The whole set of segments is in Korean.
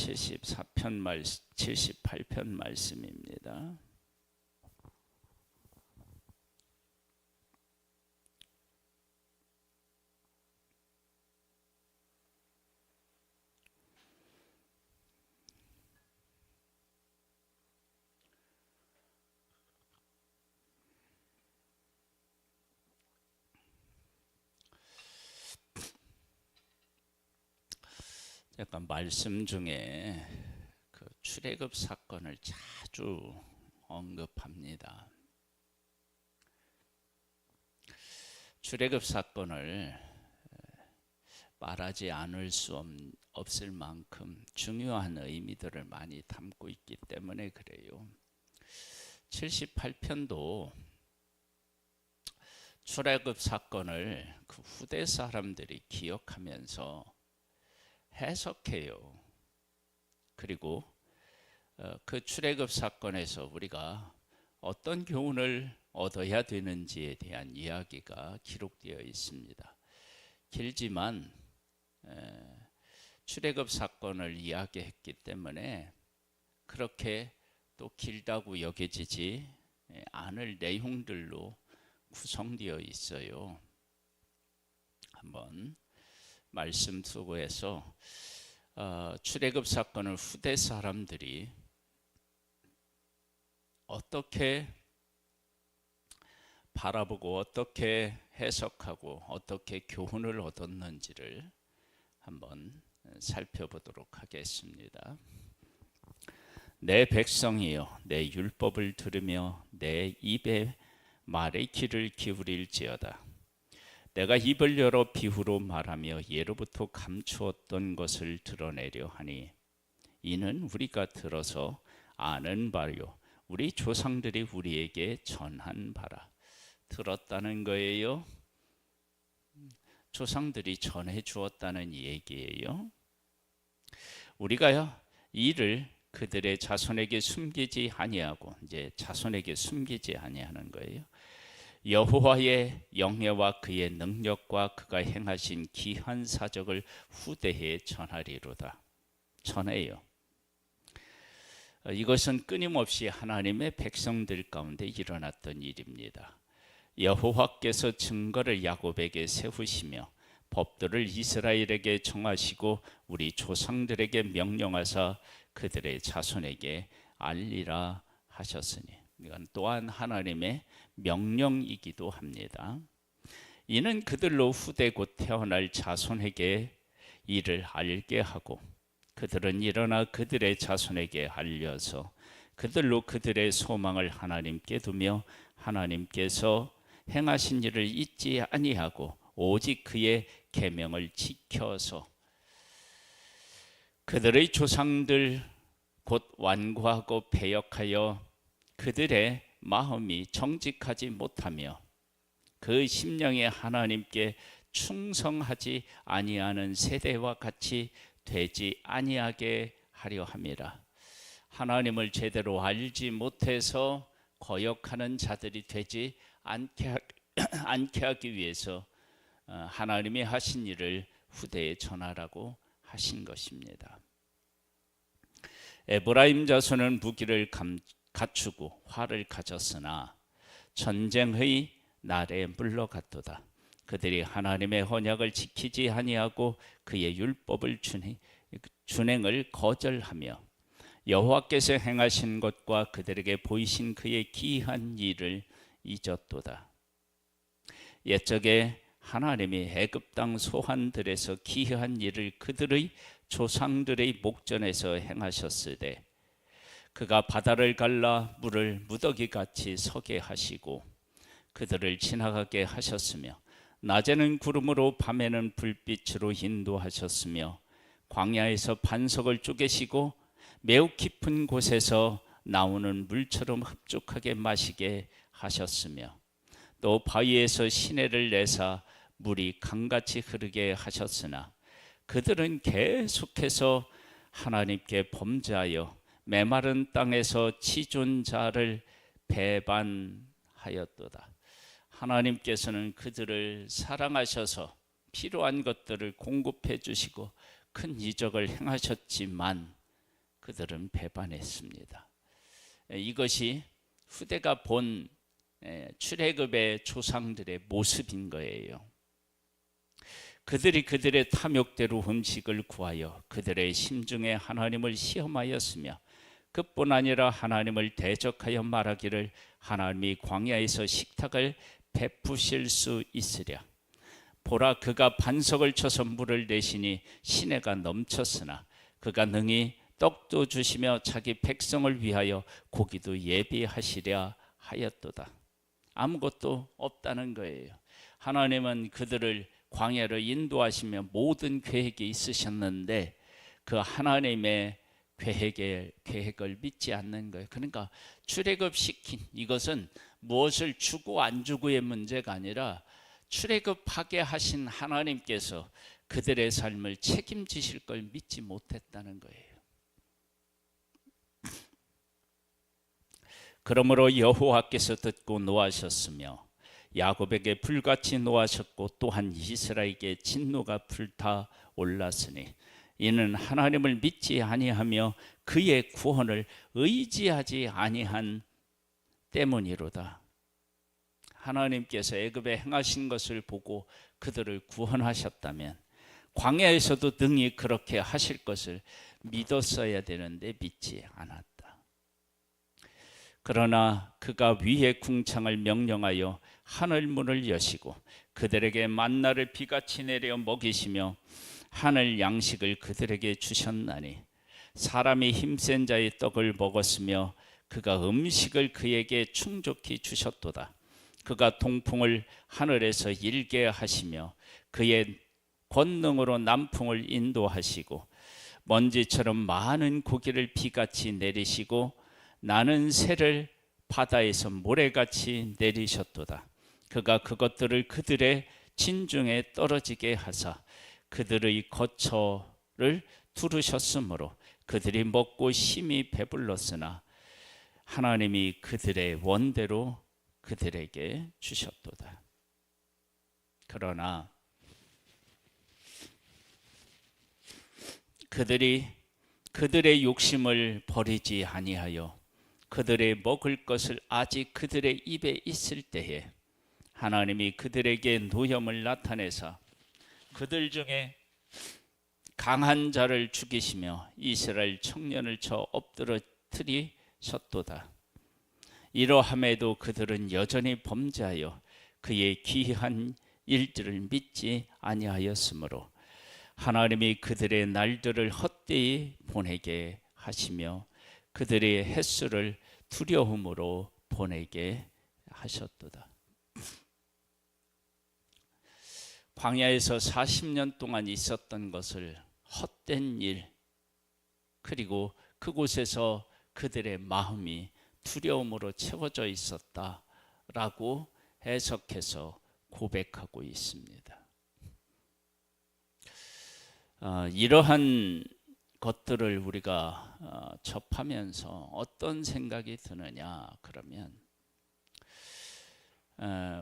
74편 78편 말씀입니다. 약간 말씀 중에 그 출애굽 사건을 자주 언급합니다. 출애굽 사건을 말하지 않을 수 없을 만큼 중요한 의미들을 많이 담고 있기 때문에 그래요. 78편도 출애굽 사건을 그 후대 사람들이 기억하면서 해석해요. 그리고 그 출애굽 사건에서 우리가 어떤 교훈을 얻어야 되는지에 대한 이야기가 기록되어 있습니다. 길지만 출애굽 사건을 이야기했기 때문에 그렇게 또 길다고 여겨지지 않을 내용들로 구성되어 있어요. 한번 말씀 속에서 출애굽 사건을 후대 사람들이 어떻게 바라보고 어떻게 해석하고 어떻게 교훈을 얻었는지를 한번 살펴보도록 하겠습니다. 내 백성이여 내 율법을 들으며 내 입에 말의 귀를 기울일지어다. 내가 입을 열어 비유로 말하며 예로부터 감추었던 것을 드러내려 하니 이는 우리가 들어서 아는 바요 우리 조상들이 우리에게 전한 바라. 들었다는 거예요. 조상들이 전해 주었다는 얘기예요. 우리가요 이를 그들의 자손에게 숨기지 아니하고 이제 자손에게 숨기지 아니하는 거예요. 여호와의 영예와 그의 능력과 그가 행하신 기한 사적을 후대에 전하리로다. 전해요. 이것은 끊임없이 하나님의 백성들 가운데 일어났던 일입니다. 여호와께서 증거를 야곱에게 세우시며 법도를 이스라엘에게 정하시고 우리 조상들에게 명령하사 그들의 자손에게 알리라 하셨으니 이건 또한 하나님의 명령이기도 합니다. 이는 그들로 후대 곧 태어날 자손에게 이를 알게 하고 그들은 일어나 그들의 자손에게 알려서 그들로 그들의 소망을 하나님께 두며 하나님께서 행하신 일을 잊지 아니하고 오직 그의 계명을 지켜서 그들의 조상들 곧 완고하고 패역하여 그들의 마음이 정직하지 못하며 그 심령에 하나님께 충성하지 아니하는 세대와 같이 되지 아니하게 하려 함이라. 하나님을 제대로 알지 못해서 거역하는 자들이 되지 않게 하기 위해서 하나님이 하신 일을 후대에 전하라고 하신 것입니다. 에브라임 자손은 무기를 갖추고 활을 가졌으나 전쟁의 날에 물러갔도다. 그들이 하나님의 언약을 지키지 아니하고 그의 율법을 준행을 거절하며 여호와께서 행하신 것과 그들에게 보이신 그의 기이한 일을 잊었도다. 옛적에 하나님이 애굽 땅 소환들에서 기이한 일을 그들의 조상들의 목전에서 행하셨으되 그가 바다를 갈라 물을 무더기같이 서게 하시고 그들을 지나가게 하셨으며 낮에는 구름으로 밤에는 불빛으로 인도하셨으며 광야에서 반석을 쪼개시고 매우 깊은 곳에서 나오는 물처럼 흡족하게 마시게 하셨으며 또 바위에서 시내를 내사 물이 강같이 흐르게 하셨으나 그들은 계속해서 하나님께 범죄하여 메마른 땅에서 치존자를 배반하였도다. 하나님께서는 그들을 사랑하셔서 필요한 것들을 공급해 주시고 큰 이적을 행하셨지만 그들은 배반했습니다. 이것이 후대가 본 출애굽의 조상들의 모습인 거예요. 그들이 그들의 탐욕대로 음식을 구하여 그들의 심중에 하나님을 시험하였으며 그뿐 아니라 하나님을 대적하여 말하기를 하나님이 광야에서 식탁을 베푸실 수 있으랴. 보라, 그가 반석을 쳐서 물을 내시니 시내가 넘쳤으나 그가 능히 떡도 주시며 자기 백성을 위하여 고기도 예비하시랴 하였도다. 아무것도 없다는 거예요. 하나님은 그들을 광야로 인도하시며 모든 계획이 있으셨는데 그 하나님의 계획을 믿지 않는 거예요. 그러니까 출애굽시킨 이것은 무엇을 주고 안 주고의 문제가 아니라 출애굽하게 하신 하나님께서 그들의 삶을 책임지실 걸 믿지 못했다는 거예요. 그러므로 여호와께서 듣고 노하셨으며 야곱에게 불같이 노하셨고 또한 이스라엘에게 진노가 불타 올랐으니 이는 하나님을 믿지 아니하며 그의 구원을 의지하지 아니한 때문이로다. 하나님께서 애굽에 행하신 것을 보고 그들을 구원하셨다면 광야에서도 능히 그렇게 하실 것을 믿었어야 되는데 믿지 않았다. 그러나 그가 위의 궁창을 명령하여 하늘 문을 여시고 그들에게 만나를 비같이 내려 먹이시며 하늘 양식을 그들에게 주셨나니 사람이 힘센 자의 떡을 먹었으며 그가 음식을 그에게 충족히 주셨도다. 그가 동풍을 하늘에서 일게 하시며 그의 권능으로 남풍을 인도하시고 먼지처럼 많은 고기를 비같이 내리시고 나는 새를 바다에서 모래같이 내리셨도다. 그가 그것들을 그들의 진중에 떨어지게 하사 그들의 거처를 두르셨으므로 그들이 먹고 심히 배불렀으나 하나님이 그들의 원대로 그들에게 주셨도다. 그러나 그들이 그들의 욕심을 버리지 아니하여 그들의 먹을 것을 아직 그들의 입에 있을 때에 하나님이 그들에게 노염을 나타내사 그들 중에 강한 자를 죽이시며 이스라엘 청년을 쳐 엎드러뜨리셨도다. 이러함에도 그들은 여전히 범죄하여 그의 기이한 일들을 믿지 아니하였으므로 하나님이 그들의 날들을 헛되이 보내게 하시며 그들의 횟수를 두려움으로 보내게 하셨도다. 광야에서 40년 동안 있었던 것을 헛된 일, 그리고 그곳에서 그들의 마음이 두려움으로 채워져 있었다라고 해석해서 고백하고 있습니다. 이러한 것들을 우리가 접하면서 어떤 생각이 드느냐 그러면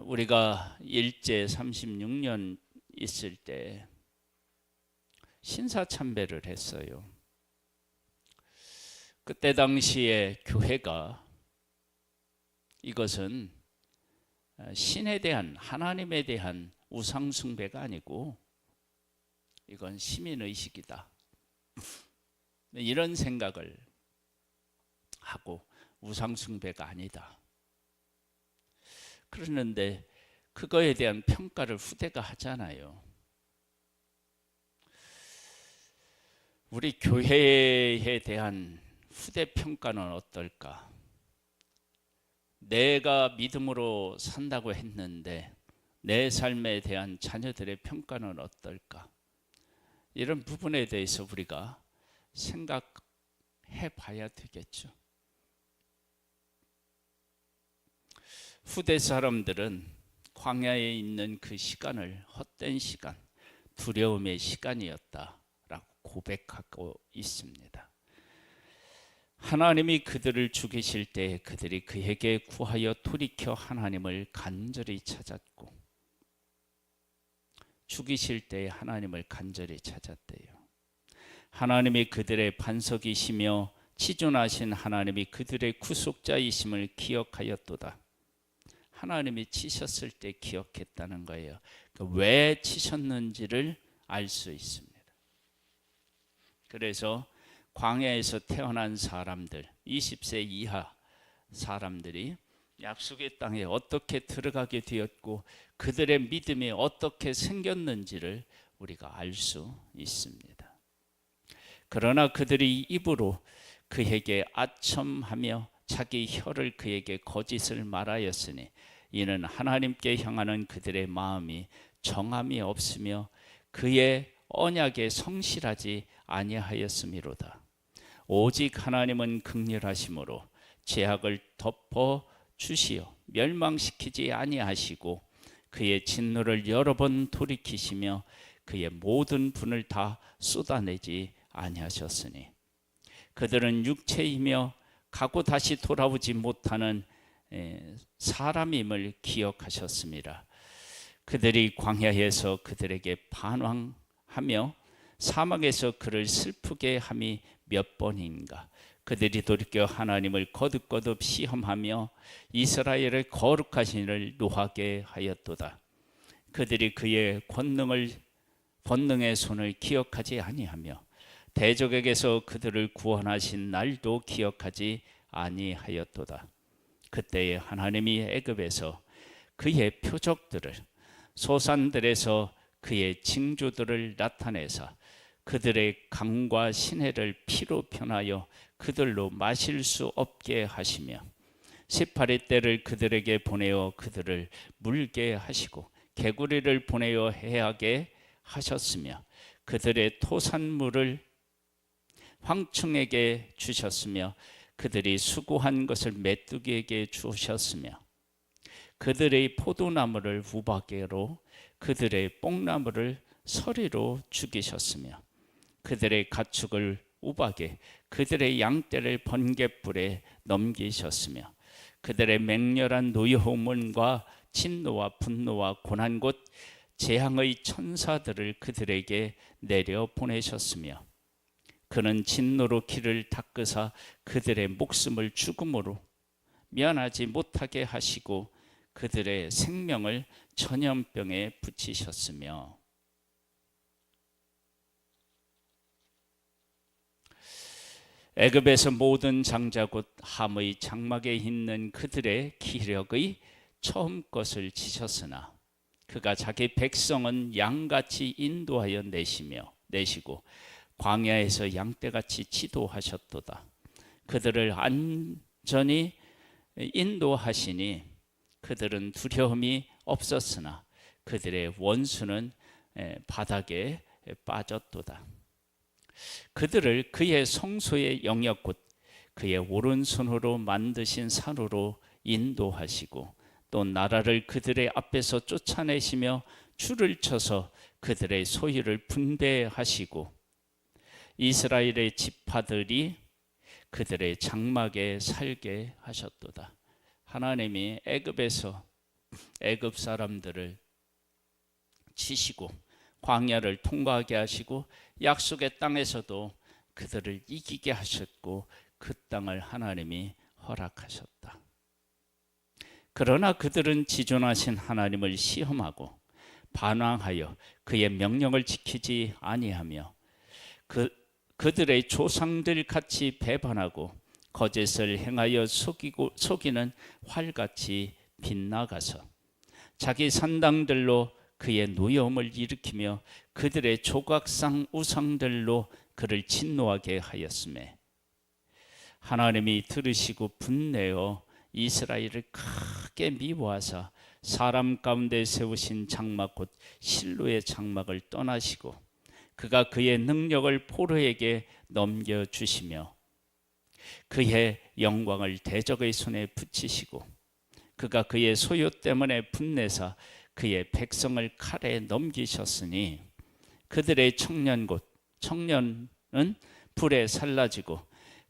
우리가 일제 36년 있을 때 신사참배를 했어요. 그때 당시에 교회가 이것은 신에 대한 하나님에 대한 우상숭배가 아니고 이건 시민의식이다. 이런 생각을 하고 우상숭배가 아니다. 그러는데 그거에 대한 평가를 후대가 하잖아요. 우리 교회에 대한 후대 평가는 어떨까? 내가 믿음으로 산다고 했는데 내 삶에 대한 자녀들의 평가는 어떨까? 이런 부분에 대해서 우리가 생각해 봐야 되겠죠. 후대 사람들은 광야에 있는 그 시간을 헛된 시간, 두려움의 시간이었다라고 고백하고 있습니다. 하나님이 그들을 죽이실 때 그들이 그에게 구하여 돌이켜 하나님을 간절히 찾았고 죽이실 때 하나님을 간절히 찾았대요. 하나님이 그들의 반석이시며 치존하신 하나님이 그들의 구속자이심을 기억하였도다. 하나님이 치셨을 때 기억했다는 거예요. 왜 치셨는지를 알 수 있습니다. 그래서 광야에서 태어난 사람들, 20세 이하 사람들이 약속의 땅에 어떻게 들어가게 되었고 그들의 믿음이 어떻게 생겼는지를 우리가 알 수 있습니다. 그러나 그들이 입으로 그에게 아첨하며 자기 혀를 그에게 거짓을 말하였으니 이는 하나님께 향하는 그들의 마음이 정함이 없으며 그의 언약에 성실하지 아니하였음이로다. 오직 하나님은 긍휼하심으로 죄악을 덮어 주시어 멸망시키지 아니하시고 그의 진노를 여러 번 돌이키시며 그의 모든 분을 다 쏟아내지 아니하셨으니 그들은 육체이며 가고 다시 돌아오지 못하는 사람임을 기억하셨습니다. 그들이 광야에서 그들에게 반항하며 사막에서 그를 슬프게 함이 몇 번인가. 그들이 돌이켜 하나님을 거듭거듭 시험하며 이스라엘의 거룩하신 이를 노하게 하였도다. 그들이 그의 권능의 손을 기억하지 아니하며 대적에게서 그들을 구원하신 날도 기억하지 아니하였도다. 그때에 하나님이 애굽에서 그의 표적들을 소산들에서 그의 징조들을 나타내사 그들의 강과 시내를 피로 편하여 그들로 마실 수 없게 하시며 18의 때를 그들에게 보내어 그들을 물게 하시고 개구리를 보내어 해하게 하셨으며 그들의 토산물을 황충에게 주셨으며 그들이 수고한 것을 메뚜기에게 주셨으며 그들의 포도나무를 우박개로 그들의 뽕나무를 서리로 죽이셨으며 그들의 가축을 우박에 그들의 양떼를 번갯불에 넘기셨으며 그들의 맹렬한 노여움과 진노와 분노와 고난 곧 재앙의 천사들을 그들에게 내려 보내셨으며 그는 진노로 길을 닦으사 그들의 목숨을 죽음으로 면하지 못하게 하시고 그들의 생명을 전염병에 붙이셨으며 애굽에서 모든 장자 곧 함의 장막에 있는 그들의 기력의 처음 것을 지셨으나 그가 자기 백성은 양같이 인도하여 내시고 광야에서 양떼같이 지도하셨도다. 그들을 안전히 인도하시니 그들은 두려움이 없었으나 그들의 원수는 바닥에 빠졌도다. 그들을 그의 성소의 영역 곧 그의 오른손으로 만드신 산으로 인도하시고 또 나라를 그들의 앞에서 쫓아내시며 줄을 쳐서 그들의 소유를 분배하시고 이스라엘의 지파들이 그들의 장막에 살게 하셨도다. 하나님이 애굽에서 애굽 사람들을 치시고 광야를 통과하게 하시고 약속의 땅에서도 그들을 이기게 하셨고 그 땅을 하나님이 허락하셨다. 그러나 그들은 지존하신 하나님을 시험하고 반항하여 그의 명령을 지키지 아니하며 그들의 조상들 같이 배반하고 거짓을 행하여 속이는 활같이 빗나가서 자기 산당들로 그의 노여움을 일으키며 그들의 조각상 우상들로 그를 진노하게 하였으매 하나님이 들으시고 분내어 이스라엘을 크게 미워하사 사람 가운데 세우신 장막 곧 실로의 장막을 떠나시고 그가 그의 능력을 포로에게 넘겨주시며 그의 영광을 대적의 손에 붙이시고 그가 그의 소유 때문에 분내사 그의 백성을 칼에 넘기셨으니 그들의 청년은 불에 살라지고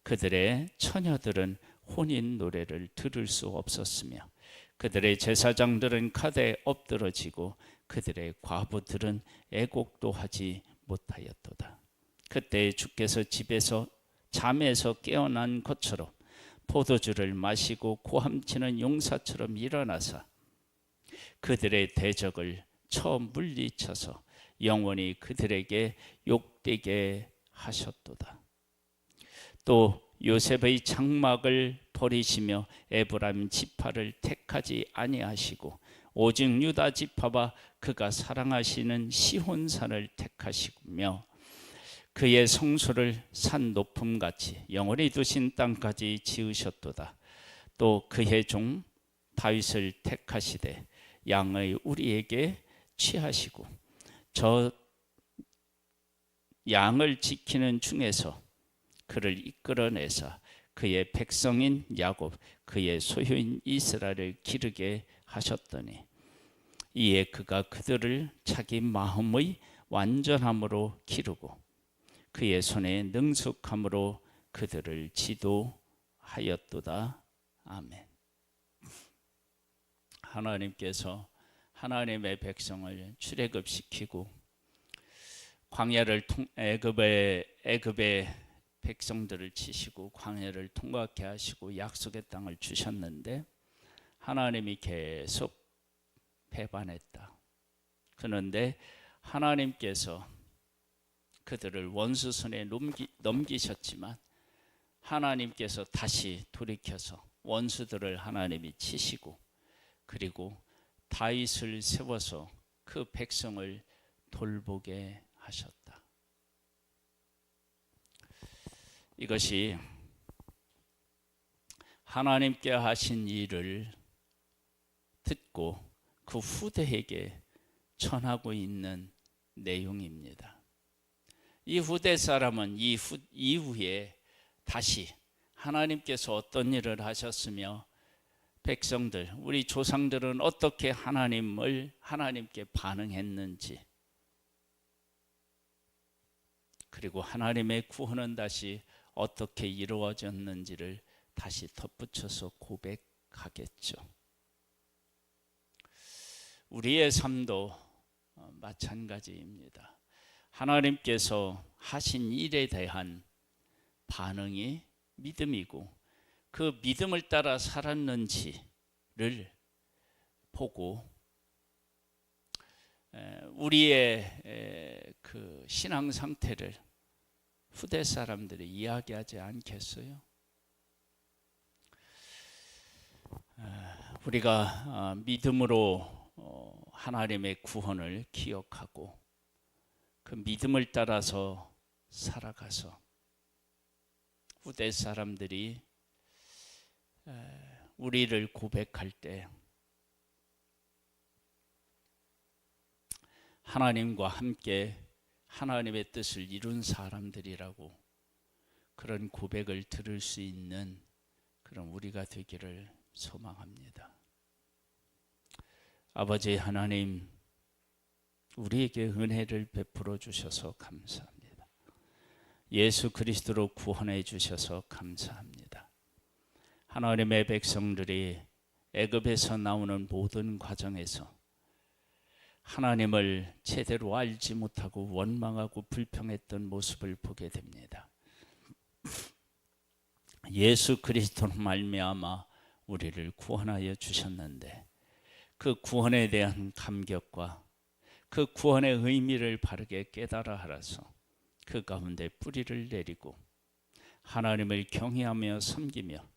그들의 처녀들은 혼인 노래를 들을 수 없었으며 그들의 제사장들은 칼에 엎드러지고 그들의 과부들은 애곡도 하지 못하였도다. 그때 주께서 잠에서 깨어난 것처럼 포도주를 마시고 고함치는 용사처럼 일어나사 그들의 대적을 쳐 물리쳐서 영원히 그들에게 욕되게 하셨도다. 또 요셉의 장막을 버리시며 에브라임 지파를 택하지 아니하시고 오직 유다 지파와 그가 사랑하시는 시혼산을 택하시며 그의 성소를 산 높음같이 영원히 두신 땅까지 지으셨도다. 또 그의 종 다윗을 택하시되 양의 우리에게 취하시고 저 양을 지키는 중에서 그를 이끌어내사 그의 백성인 야곱 그의 소유인 이스라엘을 기르게 하셨더니 이에 그가 그들을 자기 마음의 완전함으로 기르고 그의 손에 능숙함으로 그들을 지도하였도다. 아멘. 하나님께서 하나님의 백성을 출애굽시키고 광야를 애굽의 백성들을 치시고 광야를 통과하게 하시고 약속의 땅을 주셨는데 하나님이 계속 배반했다. 그런데 하나님께서 그들을 원수 손에 넘기셨지만 하나님께서 다시 돌이켜서 원수들을 하나님이 치시고 그리고 다윗을 세워서 그 백성을 돌보게 하셨다. 이것이 하나님께 하신 일을 듣고 그 후대에게 전하고 있는 내용입니다. 이 후대 사람은 이후에 다시 하나님께서 어떤 일을 하셨으며 백성들, 우리 조상들은 어떻게 하나님께 반응했는지 그리고 하나님의 구원은 다시 어떻게 이루어졌는지를 다시 덧붙여서 고백하겠죠. 우리의 삶도 마찬가지입니다. 하나님께서 하신 일에 대한 반응이 믿음이고 그 믿음을 따라 살았는지를 보고 우리의 그 신앙 상태를 후대 사람들이 이야기하지 않겠어요? 우리가 믿음으로 하나님의 구원을 기억하고 그 믿음을 따라서 살아가서 후대 사람들이 우리를 고백할 때 하나님과 함께 하나님의 뜻을 이룬 사람들이라고 그런 고백을 들을 수 있는 그런 우리가 되기를 소망합니다. 아버지 하나님, 우리에게 은혜를 베풀어 주셔서 감사합니다. 예수 그리스도로 구원해 주셔서 감사합니다. 하나님의 백성들이 애굽에서 나오는 모든 과정에서 하나님을 제대로 알지 못하고 원망하고 불평했던 모습을 보게 됩니다. 예수 그리스도로 말미암아 우리를 구원하여 주셨는데 그 구원에 대한 감격과 그 구원의 의미를 바르게 깨달아 알아서 그 가운데 뿌리를 내리고 하나님을 경외하며 섬기며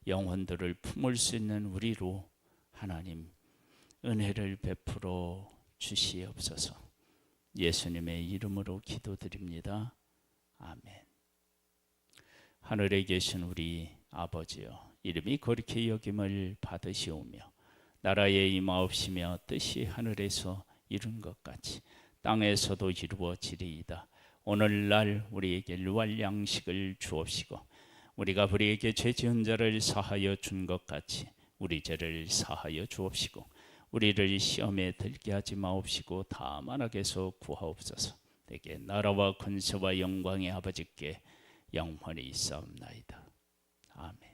영혼들을 품을 수 있는 우리로 하나님 은혜를 베풀어 주시옵소서. 예수님의 이름으로 기도드립니다. 아멘. 하늘에 계신 우리 아버지여, 이름이 거룩히 여김을 받으시오며 나라에 임하옵시며 뜻이 하늘에서 이룬 것 같이 땅에서도 이루어지리이다. 오늘날 우리에게 일용할 양식을 주옵시고 우리가 우리에게 죄 지은 자를 사하여 준 것 같이 우리 죄를 사하여 주옵시고 우리를 시험에 들게 하지 마옵시고 다만 악에서 구하옵소서. 내게 나라와 권세와 영광의 아버지께 영원히 있사옵나이다. 아멘.